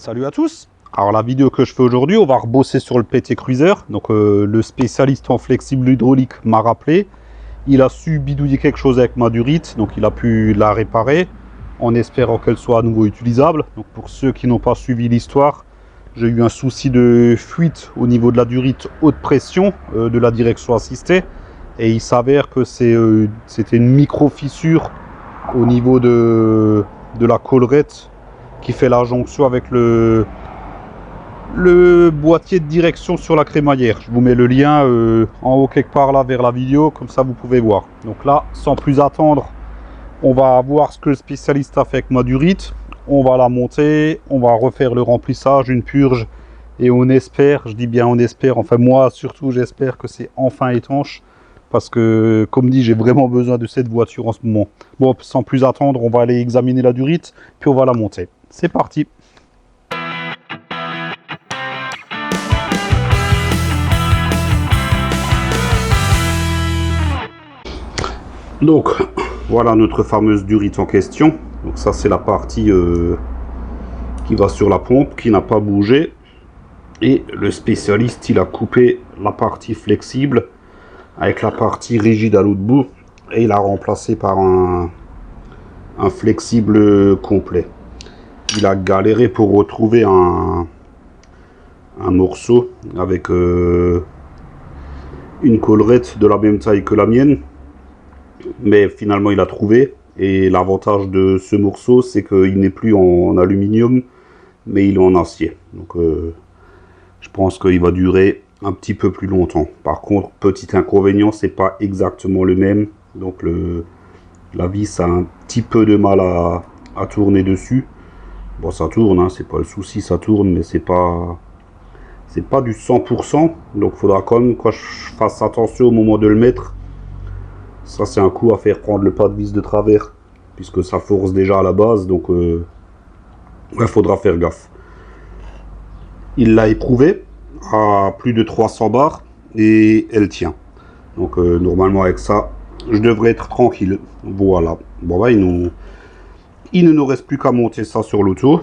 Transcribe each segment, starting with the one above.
Salut à tous. Alors la vidéo que je fais aujourd'hui, on va rebosser sur le PT Cruiser. Donc le spécialiste en flexible hydraulique m'a rappelé. Il a su bidouiller quelque chose avec ma durite, donc il a pu la réparer en espérant qu'elle soit à nouveau utilisable. Donc pour ceux qui n'ont pas suivi l'histoire, j'ai eu un souci de fuite au niveau de la durite haute pression de la direction assistée. Et il s'avère que c'était une micro fissure au niveau de la collerette qui fait la jonction avec le boîtier de direction sur la crémaillère. Je vous mets le lien en haut quelque part là vers la vidéo, comme ça vous pouvez voir. Donc là, sans plus attendre, on va voir ce que le spécialiste a fait avec ma durite. On va la monter, on va refaire le remplissage, une purge, et on espère, je dis bien on espère, enfin moi surtout j'espère que c'est enfin étanche, parce que comme dit, j'ai vraiment besoin de cette voiture en ce moment. Bon, sans plus attendre, on va aller examiner la durite, puis on va la monter. C'est parti. Donc, voilà notre fameuse durite en question. Donc ça, c'est la partie qui va sur la pompe, qui n'a pas bougé. Et le spécialiste, il a coupé la partie flexible avec la partie rigide à l'autre bout. Et il a remplacé par un flexible complet. Il a galéré pour retrouver un morceau avec une collerette de la même taille que la mienne. Mais finalement il a trouvé, et l'avantage de ce morceau c'est qu'il n'est plus en aluminium mais il est en acier, donc je pense qu'il va durer un petit peu plus longtemps. Par contre, petit inconvénient, c'est pas exactement le même, donc la vis a un petit peu de mal à tourner dessus. Bon, ça tourne, hein, c'est pas le souci, ça tourne, mais c'est pas du 100%, donc faudra quand même que je fasse attention au moment de le mettre. Ça, c'est un coup à faire prendre le pas de vis de travers, puisque ça force déjà à la base, donc il faudra faire gaffe. Il l'a éprouvé à plus de 300 bars et elle tient. Donc normalement avec ça, je devrais être tranquille. Voilà. Bon bah, il ne nous reste plus qu'à monter ça sur l'auto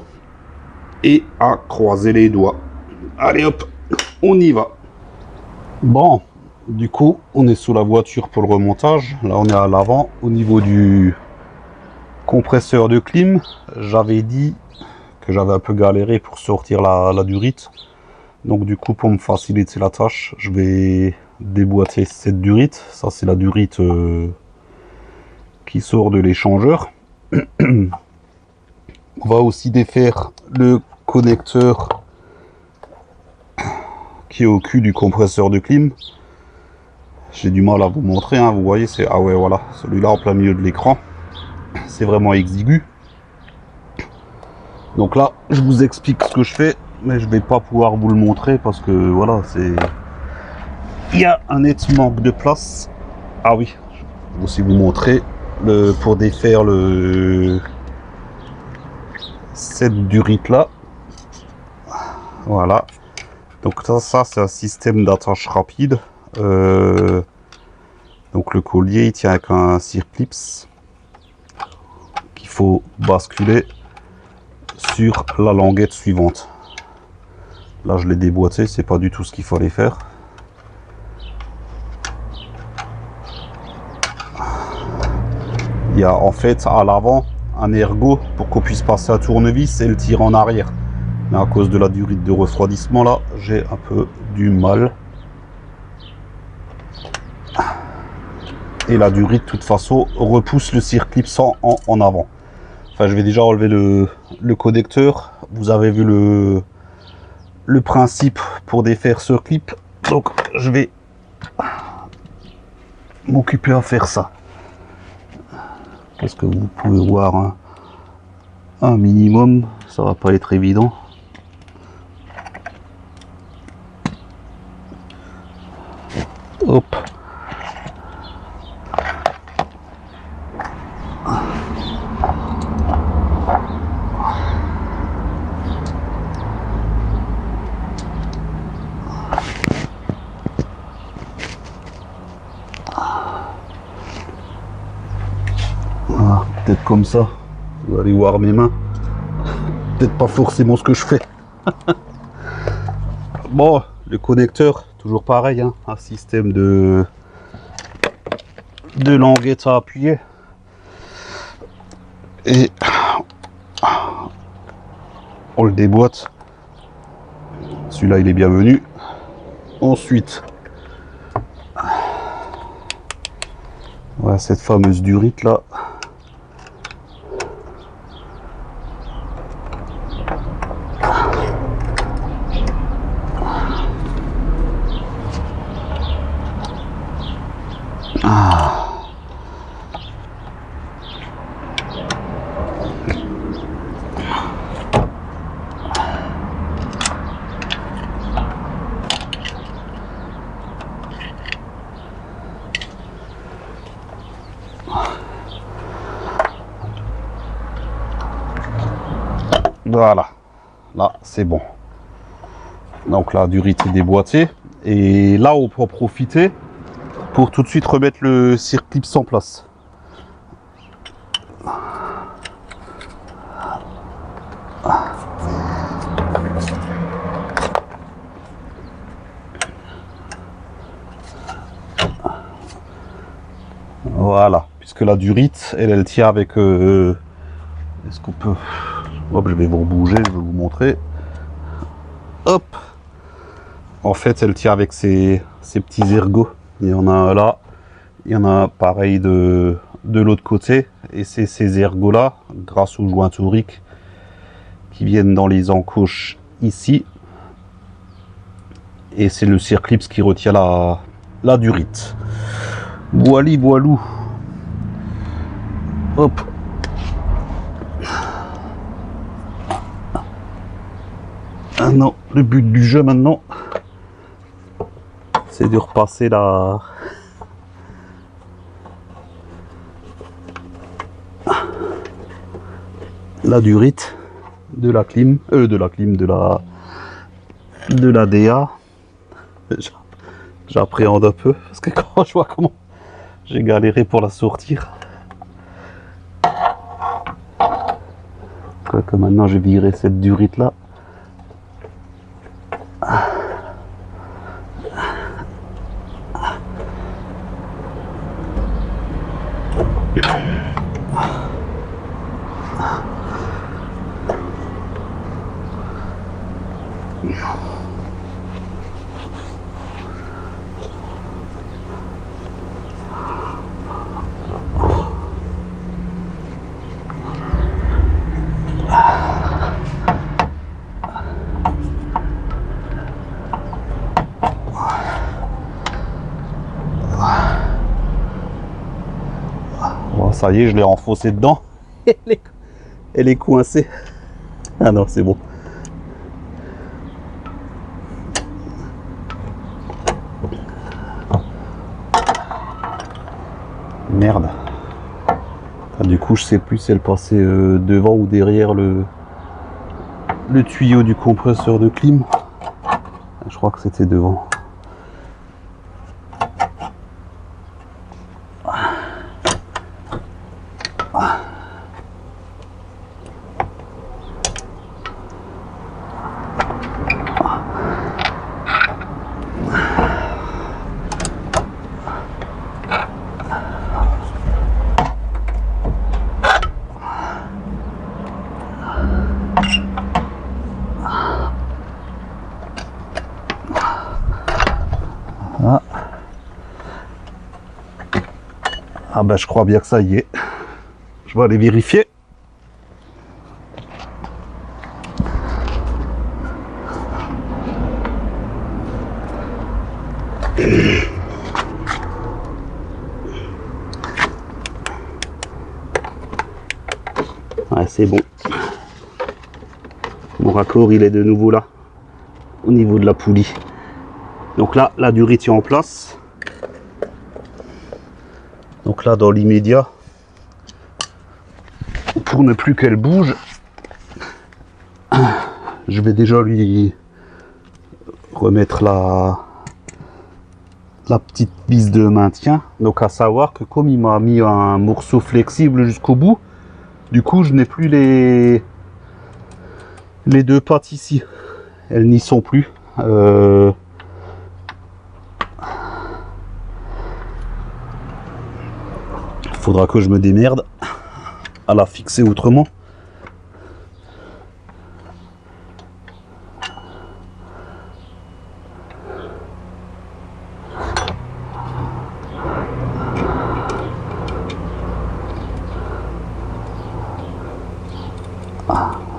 et à croiser les doigts. Allez hop, on y va. Bon. Du coup, on est sous la voiture pour le remontage. Là, on est à l'avant. Au niveau du compresseur de clim, j'avais dit que j'avais un peu galéré pour sortir la durite. Donc du coup, pour me faciliter la tâche, je vais déboîter cette durite. Ça, c'est la durite qui sort de l'échangeur. On va aussi défaire le connecteur qui est au cul du compresseur de clim. J'ai du mal à vous montrer, hein. Vous voyez, c'est... Ah ouais, voilà, celui-là en plein milieu de l'écran. C'est vraiment exigu. Donc là, je vous explique ce que je fais, mais je vais pas pouvoir vous le montrer parce que, voilà, c'est... Il y a un net manque de place. Ah oui, je vais aussi vous montrer pour défaire cette durite-là. Voilà. Donc ça c'est un système d'attache rapide. Donc le collier il tient avec un circlips qu'il faut basculer sur la languette suivante. Là je l'ai déboîté, c'est pas du tout ce qu'il fallait faire. Il y a en fait à l'avant un ergot pour qu'on puisse passer à tournevis et le tirer en arrière. Mais à cause de la durite de refroidissement là, j'ai un peu du mal. Et la durite de toute façon repousse le circlips en avant. Enfin, je vais déjà enlever le connecteur. Vous avez vu le principe pour défaire ce clip, donc je vais m'occuper à faire ça. Parce que vous pouvez voir un minimum, ça va pas être évident. Hop. Voilà, peut-être comme ça, vous allez voir mes mains. peut-être pas forcément ce que je fais. Bon, le connecteur, toujours pareil, hein, un système de languette à appuyer. Et on le déboîte. Celui-là, il est bienvenu. Ensuite, voilà cette fameuse durite là. Voilà, là c'est bon. Donc la durite est déboîtée. Et là on peut en profiter pour tout de suite remettre le circlip en place. Voilà, puisque la durite, elle tient avec... est-ce qu'on peut... Hop, je vais vous bouger, je vais vous montrer. Hop. En fait, elle tient avec ces petits ergots. Il y en a un là, il y en a pareil de l'autre côté. Et c'est ces ergots là, grâce aux joints toriques, qui viennent dans les encoches ici. Et c'est le circlips qui retient la durite. Voili voilou. Hop. Ah non, le but du jeu maintenant, c'est de repasser la durite de la clim, de la DA. J'appréhende un peu parce que quand je vois comment j'ai galéré pour la sortir. Quoique maintenant j'ai viré cette durite là. Bon, ça y est, je l'ai enfoncé dedans. Elle est coincée. Ah non, c'est bon. Merde. Ah, du coup, je sais plus si elle passait devant ou derrière le tuyau du compresseur de clim. Je crois que c'était devant. Ah bah je crois bien que ça y est. Je vais aller vérifier. Ouais, c'est bon. Mon raccord il est de nouveau là, au niveau de la poulie. Donc là, la durite est en place. Donc là, dans l'immédiat, pour ne plus qu'elle bouge, je vais déjà lui remettre la petite vis de maintien. Donc à savoir que comme il m'a mis un morceau flexible jusqu'au bout, du coup je n'ai plus Les deux pattes ici, elles n'y sont plus. Faudra que je me démerde à la fixer autrement.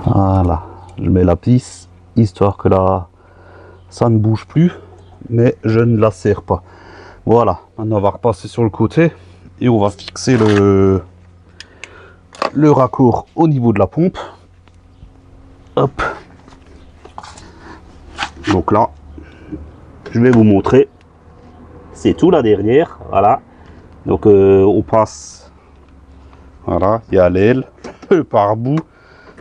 Voilà, je mets la pisse histoire que là ça ne bouge plus, mais je ne la serre pas. Voilà, maintenant on va repasser sur le côté et on va fixer le raccord au niveau de la pompe. Hop. Donc là, je vais vous montrer. C'est tout là derrière, voilà. Donc on passe, voilà, il y a l'aile, le pare-bout.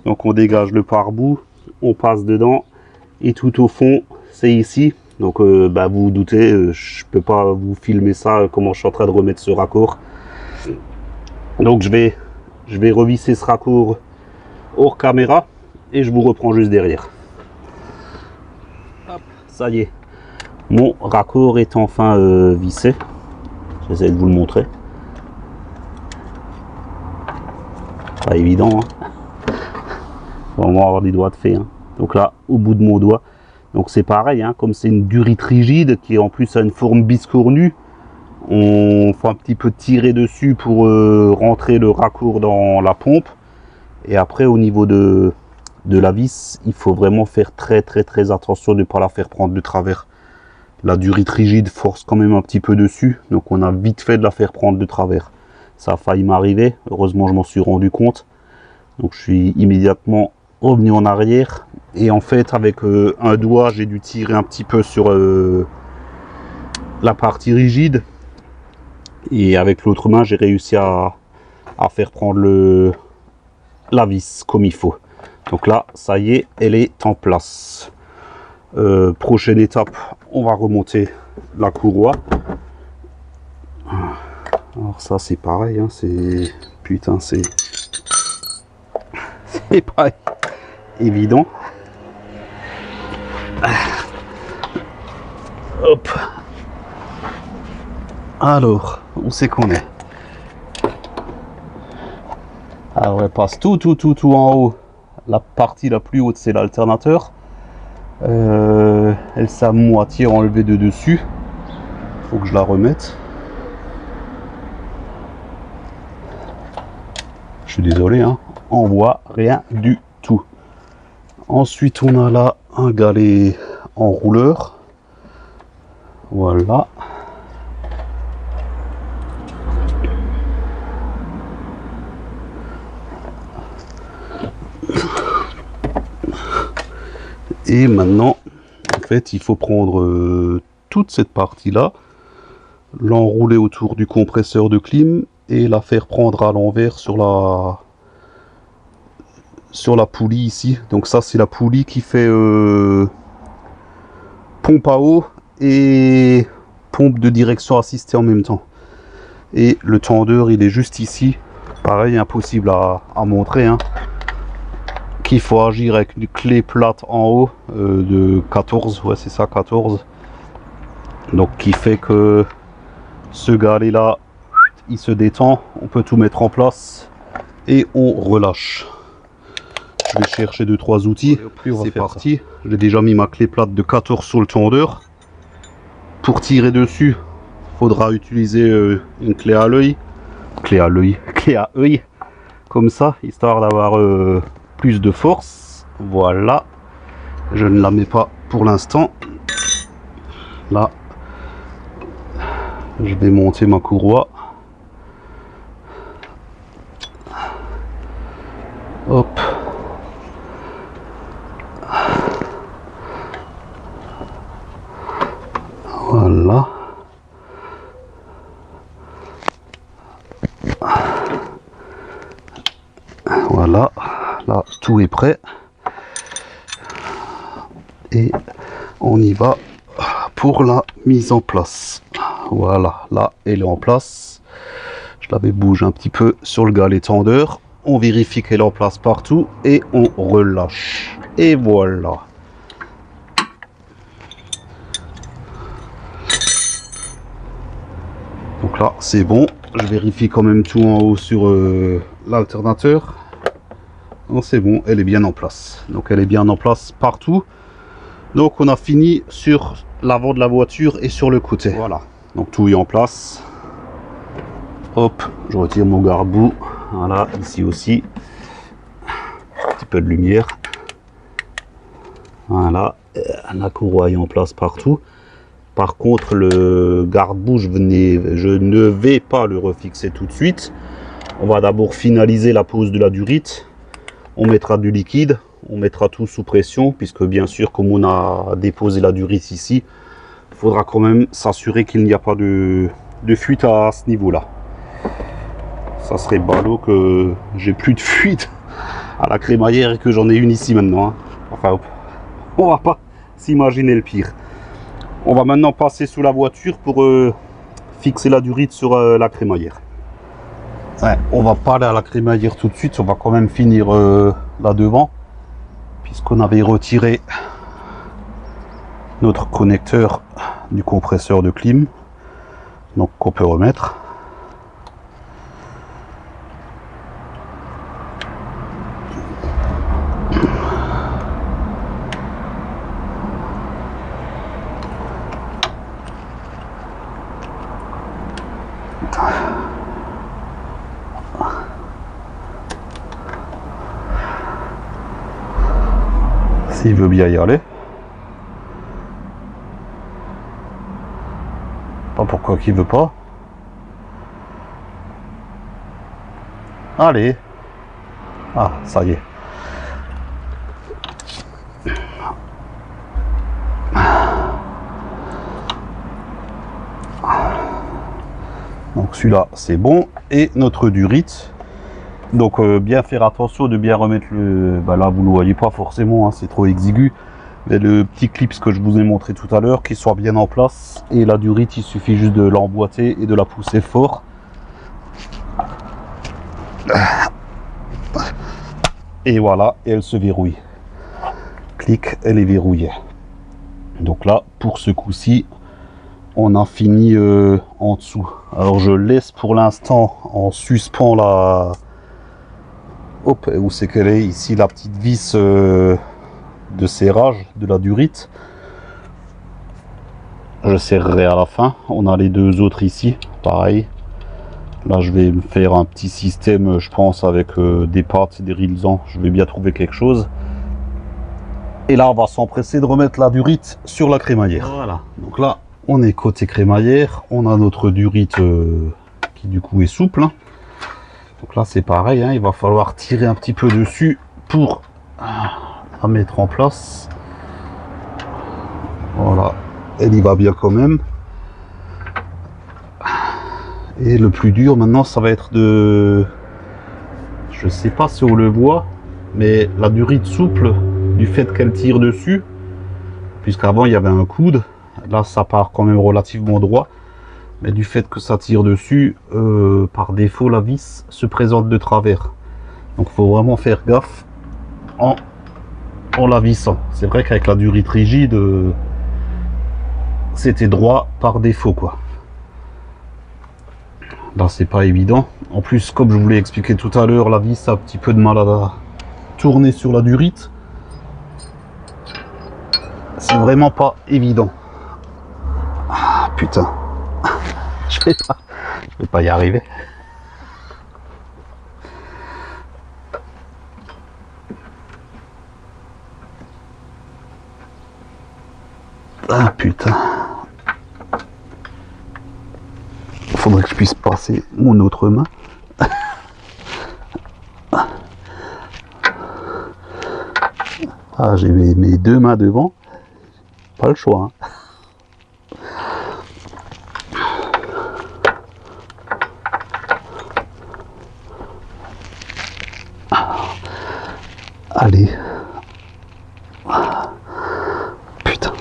Donc on dégage le pare-bout, on passe dedans et tout au fond c'est ici. Donc bah, vous vous doutez, je peux pas vous filmer ça comment je suis en train de remettre ce raccord. Donc je vais revisser ce raccord hors caméra et je vous reprends juste derrière. Hop, ça y est, mon raccord est enfin vissé. J'essaie de vous le montrer. Pas évident, hein. On va avoir des doigts de fée, hein. Donc là, au bout de mon doigt, donc c'est pareil, hein, comme c'est une durite rigide qui en plus a une forme biscornue, on fait un petit peu tirer dessus pour rentrer le raccord dans la pompe. Et après au niveau de la vis, il faut vraiment faire très attention de ne pas la faire prendre de travers. La durite rigide force quand même un petit peu dessus, donc on a vite fait de la faire prendre de travers. Ça a failli m'arriver, heureusement je m'en suis rendu compte. Donc je suis immédiatement revenu en arrière et en fait avec un doigt j'ai dû tirer un petit peu sur la partie rigide et avec l'autre main j'ai réussi à faire prendre la vis comme il faut. Donc là ça y est, elle est en place. Prochaine étape, on va remonter la courroie. Alors ça c'est pareil, hein, c'est putain, c'est pas évident. Hop. Alors, où c'est qu'on est? Alors, elle passe tout en haut. La partie la plus haute, c'est l'alternateur. Elle s'est à moitié enlevée de dessus. Faut que je la remette. Je suis désolé, hein. On voit rien du tout. Ensuite on a là un galet en rouleur, voilà. Et maintenant en fait il faut prendre toute cette partie là, l'enrouler autour du compresseur de clim et la faire prendre à l'envers sur la poulie ici. Donc ça c'est la poulie qui fait pompe à eau et pompe de direction assistée en même temps. Et le tendeur il est juste ici. Pareil, impossible à montrer, hein. Qu'il faut agir avec une clé plate en haut de 14, ouais c'est ça, 14. Donc qui fait que ce galet là il se détend, on peut tout mettre en place et on relâche. Je vais chercher 2-3 outils. C'est parti. J'ai déjà mis ma clé plate de 14 sur le tendeur. Pour tirer dessus, il faudra utiliser une clé à l'œil. Clé à œil. Comme ça, histoire d'avoir plus de force. Voilà. Je ne la mets pas pour l'instant. Là, je vais monter ma courroie. Hop. Voilà. Voilà. Là, tout est prêt. Et on y va pour la mise en place. Voilà. Là, elle est en place. Je l'avais bougé un petit peu sur le galet tendeur. On vérifie qu'elle est en place partout et on relâche. Et voilà. Donc là, c'est bon. Je vérifie quand même tout en haut sur l'alternateur. C'est bon, elle est bien en place. Donc elle est bien en place partout. Donc on a fini sur l'avant de la voiture et sur le côté. Voilà. Donc tout est en place. Hop, je retire mon garde-boue. Voilà, ici aussi. Un petit peu de lumière. Voilà, la courroie est en place partout. Par contre, le garde-boue, je ne vais pas le refixer tout de suite. On va d'abord finaliser la pose de la durite. On mettra du liquide, on mettra tout sous pression, puisque bien sûr, comme on a déposé la durite ici, il faudra quand même s'assurer qu'il n'y a pas de fuite à ce niveau-là. Ça serait ballot que j'ai plus de fuite à la crémaillère et que j'en ai une ici maintenant. Hein. Enfin, hop. On va pas s'imaginer le pire. On va maintenant passer sous la voiture pour fixer la durite sur la crémaillère. Ouais, on va pas aller à la crémaillère tout de suite, on va quand même finir là devant, puisqu'on avait retiré notre connecteur du compresseur de clim, donc qu'on peut remettre. S'il veut bien y aller. Pas pourquoi qu'il veut pas. Allez. Ah, ça y est. Donc celui-là, c'est bon. Et notre durite. Donc bien faire attention de bien remettre le... Bah là, vous ne le voyez pas forcément, hein, c'est trop exigu. Mais le petit clip que je vous ai montré tout à l'heure, qui soit bien en place. Et la durite, il suffit juste de l'emboîter et de la pousser fort. Et voilà, et elle se verrouille. Clic, elle est verrouillée. Donc là, pour ce coup-ci, on a fini en dessous. Alors je laisse pour l'instant en suspens la... Hop, où c'est qu'elle est? Ici, la petite vis de serrage de la durite. Je serrerai à la fin. On a les deux autres ici, pareil. Là, je vais me faire un petit système, je pense, avec des pattes, des rilsans. Je vais bien trouver quelque chose. Et là, on va s'empresser de remettre la durite sur la crémaillère. Voilà. Donc là, on est côté crémaillère. On a notre durite qui, du coup, est souple. Donc là, c'est pareil. Hein, il va falloir tirer un petit peu dessus pour la mettre en place. Voilà. Elle y va bien quand même. Et le plus dur maintenant, ça va être de... Je sais pas si on le voit, mais la durite souple, du fait qu'elle tire dessus, puisqu'avant il y avait un coude, là ça part quand même relativement droit, mais du fait que ça tire dessus, par défaut la vis se présente de travers. Donc il faut vraiment faire gaffe en la vissant. C'est vrai qu'avec la durite rigide, c'était droit par défaut quoi. Là c'est pas évident. En plus, comme je vous l'ai expliqué tout à l'heure, la vis a un petit peu de mal à tourner sur la durite. C'est vraiment pas évident. Ah putain. Je vais pas y arriver. Ah putain. Faudrait que je puisse passer mon autre main. Ah, j'ai mes deux mains devant. Pas le choix. Hein. Allez. Putain.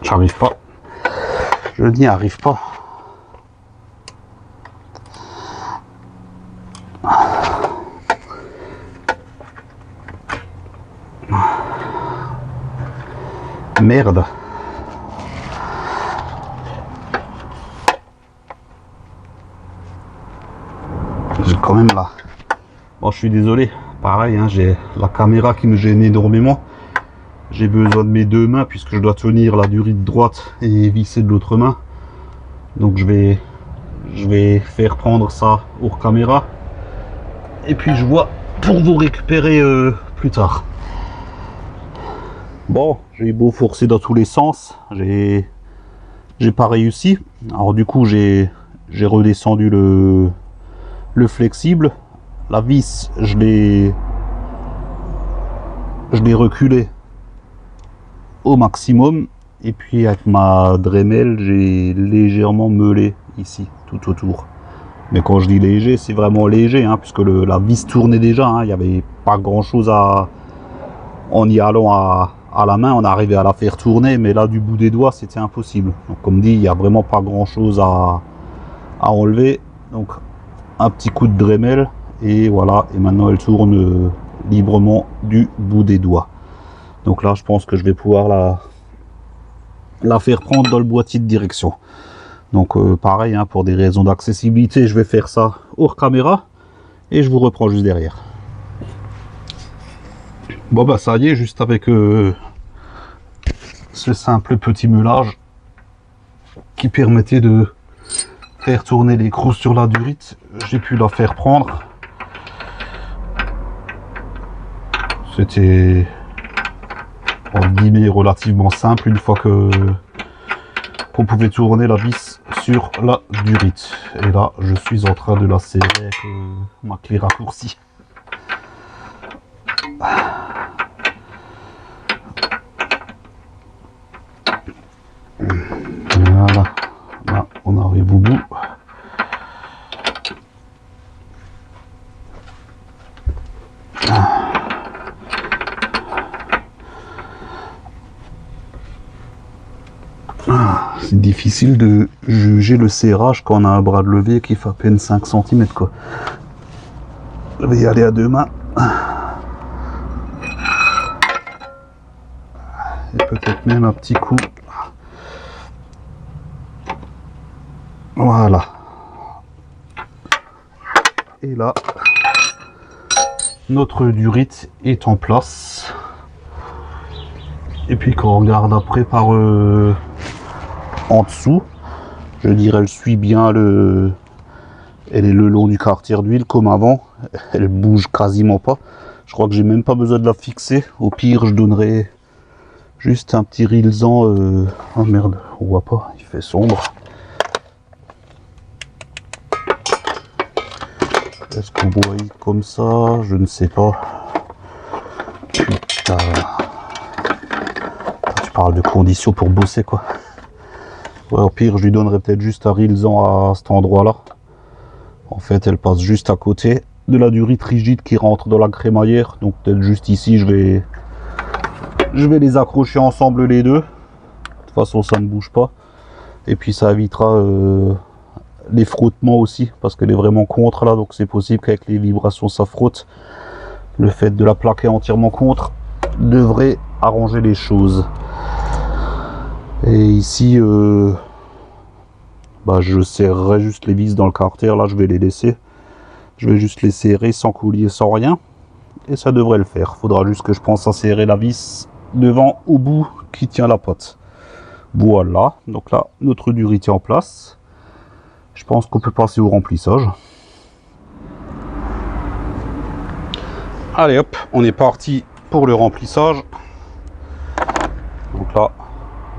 J'arrive pas. Je n'y arrive pas. Merde. J'ai quand même là. Bon, je suis désolé. Pareil, hein, j'ai la caméra qui me gêne énormément. J'ai besoin de mes deux mains puisque je dois tenir la durite droite et visser de l'autre main. Donc je vais faire prendre ça hors caméra. Et puis je vois pour vous récupérer plus tard. Bon, j'ai beau forcer dans tous les sens, j'ai pas réussi. Alors du coup j'ai redescendu le flexible. La vis, je l'ai reculé au maximum. Et puis avec ma Dremel, j'ai légèrement meulé ici, tout autour. Mais quand je dis léger, c'est vraiment léger, hein, puisque la vis tournait déjà. Hein, il n'y avait pas grand chose à... En y allant à la main, on arrivait à la faire tourner, mais là, du bout des doigts, c'était impossible. Donc comme dit, il n'y a vraiment pas grand chose à enlever. Donc un petit coup de Dremel, et voilà. Et maintenant, elle tourne librement du bout des doigts. Donc là, je pense que je vais pouvoir la faire prendre dans le boîtier de direction. Donc pareil, hein, pour des raisons d'accessibilité, je vais faire ça hors caméra et je vous reprends juste derrière. Bon bah ça y est, juste avec ce simple petit meulage qui permettait de faire tourner l'écrou sur la durite, j'ai pu la faire prendre. C'était en guillemets relativement simple une fois qu'on pouvait tourner la vis sur la durite. Et là, je suis en train de la serrer avec ma clé raccourcie. Voilà, là, on arrive au bout. C'est difficile de juger le serrage quand on a un bras de levier qui fait à peine 5 cm quoi. Je vais y aller à deux mains. Et peut-être même un petit coup. Voilà. Et là, notre durite est en place. Et puis quand on regarde après par en dessous, je dirais elle suit bien elle est le long du quartier d'huile comme avant, elle bouge quasiment pas. Je crois que j'ai même pas besoin de la fixer. Au pire, je donnerai juste un petit rilsan. Oh merde, on voit pas, il fait sombre. Est-ce qu'on voit comme ça? Je ne sais pas. Putain. Tu parles de conditions pour bosser quoi. Ouais, au pire, je lui donnerais peut-être juste un rilsan à cet endroit-là. En fait, elle passe juste à côté de la durite rigide qui rentre dans la crémaillère. Donc peut-être juste ici, je vais les accrocher ensemble les deux. De toute façon, ça ne bouge pas. Et puis ça évitera les frottements aussi, parce qu'elle est vraiment contre là. Donc c'est possible qu'avec les vibrations, ça frotte. Le fait de la plaquer entièrement contre devrait arranger les choses. Et ici, bah, je serrerai juste les vis dans le carter. Là, je vais les laisser. Je vais juste les serrer sans coulier, sans rien. Et ça devrait le faire. Faudra juste que je pense à serrer la vis devant au bout qui tient la pote. Voilà. Donc là, notre durite est en place. Je pense qu'on peut passer au remplissage. Allez hop, on est parti pour le remplissage. Donc là,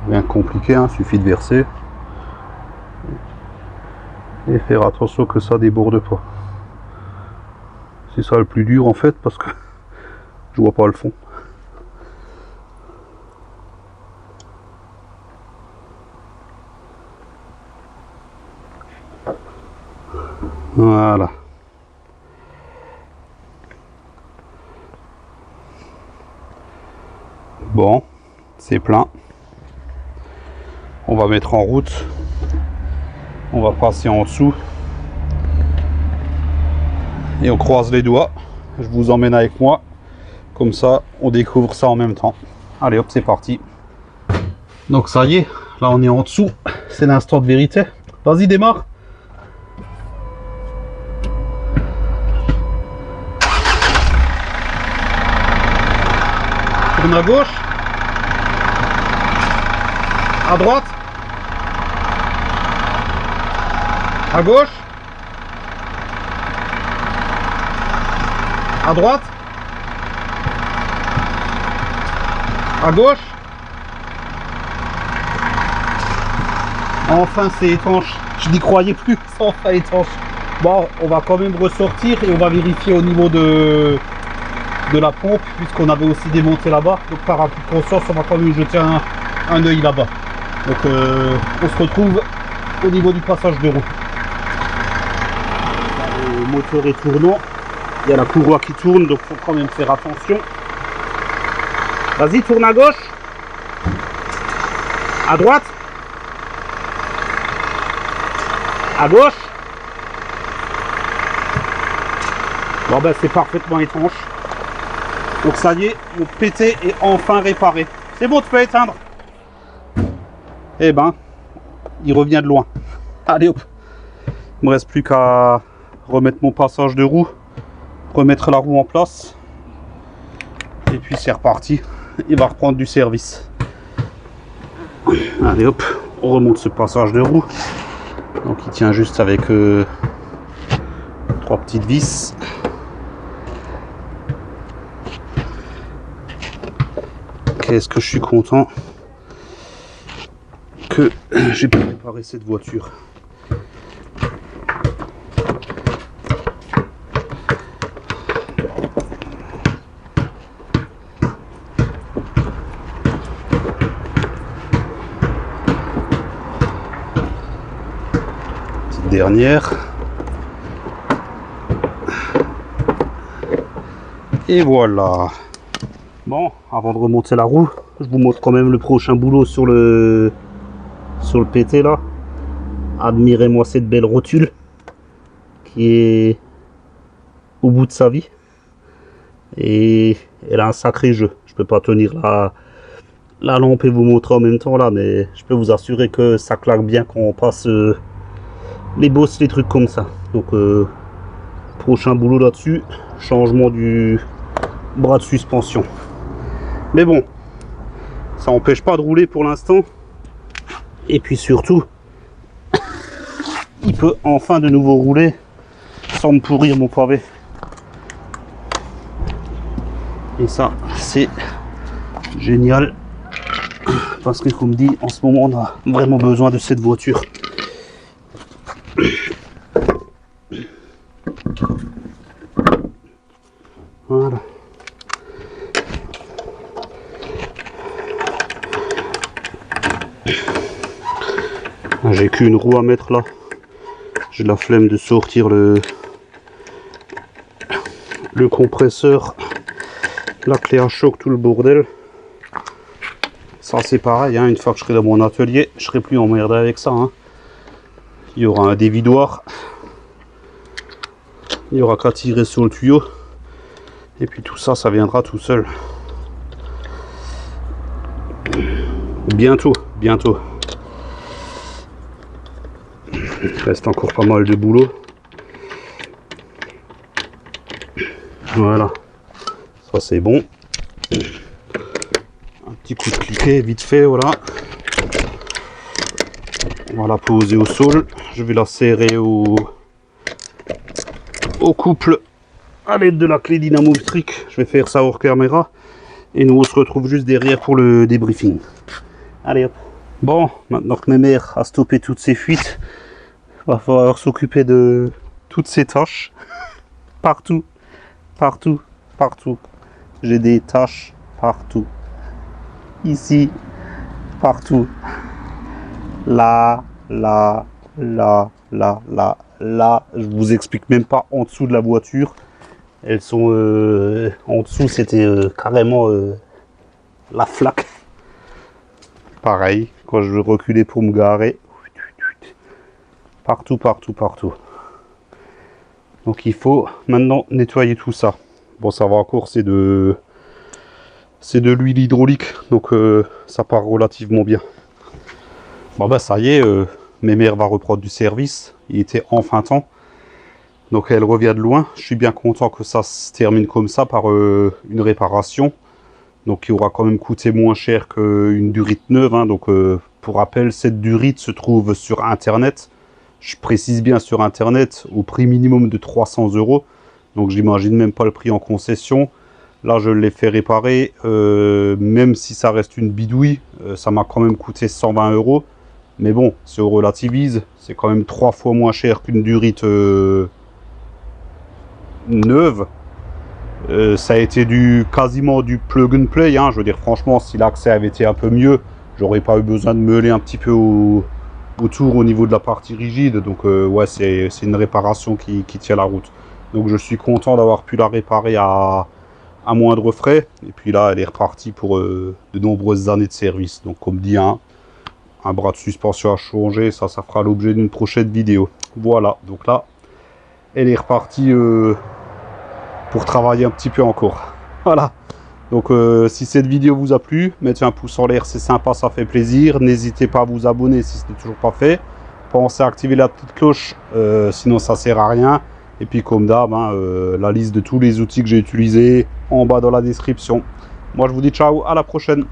rien de compliqué, hein, suffit de verser. Et faire attention que ça déborde pas. C'est ça le plus dur en fait, parce que je vois pas le fond. Voilà. Bon, c'est plein. On va mettre en route. On va passer en dessous. Et on croise les doigts. Je vous emmène avec moi. Comme ça, on découvre ça en même temps. Allez hop, c'est parti. Donc ça y est, là on est en dessous. C'est l'instant de vérité. Vas-y, démarre. Tourne à gauche. À droite. À gauche. À droite. À gauche. Enfin, c'est étanche. Je n'y croyais plus, c'est enfin étanche. Bon, on va quand même ressortir et on va vérifier au niveau de la pompe, puisqu'on avait aussi démonté là-bas. Donc par acquis de conscience, on va quand même jeter un œil là-bas. Donc on se retrouve au niveau du passage de roue. Le moteur est tournant. Il y a la courroie qui tourne, donc il faut quand même faire attention. Vas-y, tourne à gauche. À droite. À gauche. Bon ben c'est parfaitement étanche. Donc ça y est, mon PT est enfin réparé. C'est bon, tu peux éteindre. Eh ben, il revient de loin. Allez hop. Il me reste plus qu'à remettre mon passage de roue, remettre la roue en place. Et puis c'est reparti. Il va reprendre du service. Allez hop, on remonte ce passage de roue. Donc il tient juste avec 3 petites vis. Qu'est-ce que je suis content que j'ai préparé cette voiture. Petite dernière. Et voilà. Bon, avant de remonter la roue, je vous montre quand même le prochain boulot sur le PT là. Admirez-moi cette belle rotule qui est au bout de sa vie. Et elle a un sacré jeu. Je peux pas tenir la lampe et vous montrer en même temps là, mais je peux vous assurer que ça claque bien quand on passe les bosses, les trucs comme ça. Donc prochain boulot là-dessus, changement du bras de suspension. Mais bon, ça n'empêche pas de rouler pour l'instant. Et puis surtout, il peut enfin de nouveau rouler sans me pourrir mon pavé. Et ça, c'est génial. Parce que comme dit, en ce moment, on a vraiment besoin de cette voiture. Voilà. J'ai qu'une roue à mettre là. J'ai la flemme de sortir le compresseur, la clé à choc, tout le bordel. Ça c'est pareil, hein, une fois que je serai dans mon atelier, je serai plus emmerdé avec ça. Hein. Il y aura un dévidoir. Il y aura qu'à tirer sur le tuyau. Et puis tout ça, ça viendra tout seul. Bientôt, bientôt. Il reste encore pas mal de boulot. Voilà. Ça c'est bon. Un petit coup de cliquet vite fait, voilà. On va la poser au sol. Je vais la serrer au couple à l'aide de la clé dynamométrique. Je vais faire ça hors caméra. Et nous on se retrouve juste derrière pour le débriefing. Allez hop. Bon, maintenant que Mémère a stoppé toutes ses fuites, il va falloir s'occuper de toutes ces tâches. Partout, partout, partout. J'ai des tâches partout. Ici, partout. Là, là, là, là, là, là. Je vous explique même pas en dessous de la voiture. Elles sont en dessous, c'était carrément la flaque. Pareil, quand je veux reculer pour me garer. Partout, partout, partout. Donc il faut maintenant nettoyer tout ça. Bon, ça va encore, c'est de l'huile hydraulique, donc ça part relativement bien. Bon bah ça y est, Mémère va reprendre du service. Il était enfin temps. Donc elle revient de loin. Je suis bien content que ça se termine comme ça par une réparation. Donc il aura quand même coûté moins cher qu'une durite neuve. Hein. Donc pour rappel, cette durite se trouve sur internet. Je précise bien sur internet au prix minimum de 300 €. Donc j'imagine même pas le prix en concession. Là je l'ai fait réparer. Même si ça reste une bidouille, ça m'a quand même coûté 120 €. Mais bon, si on relativise, c'est quand même 3 fois moins cher qu'une durite neuve. Ça a été quasiment du plug and play. Hein. Je veux dire, franchement, si l'accès avait été un peu mieux, j'aurais pas eu besoin de meuler un petit peu autour au niveau de la partie rigide. Donc ouais, c'est une réparation qui tient la route. Donc je suis content d'avoir pu la réparer à moindre frais. Et puis là, elle est repartie pour de nombreuses années de service. Donc comme dit, hein, un bras de suspension à changer, ça fera l'objet d'une prochaine vidéo. Voilà, donc là, elle est repartie pour travailler un petit peu encore. Voilà. Donc si cette vidéo vous a plu, mettez un pouce en l'air, c'est sympa, ça fait plaisir. N'hésitez pas à vous abonner si ce n'est toujours pas fait. Pensez à activer la petite cloche, sinon ça sert à rien. Et puis comme d'hab, hein, la liste de tous les outils que j'ai utilisés en bas dans la description. Moi je vous dis ciao, à la prochaine.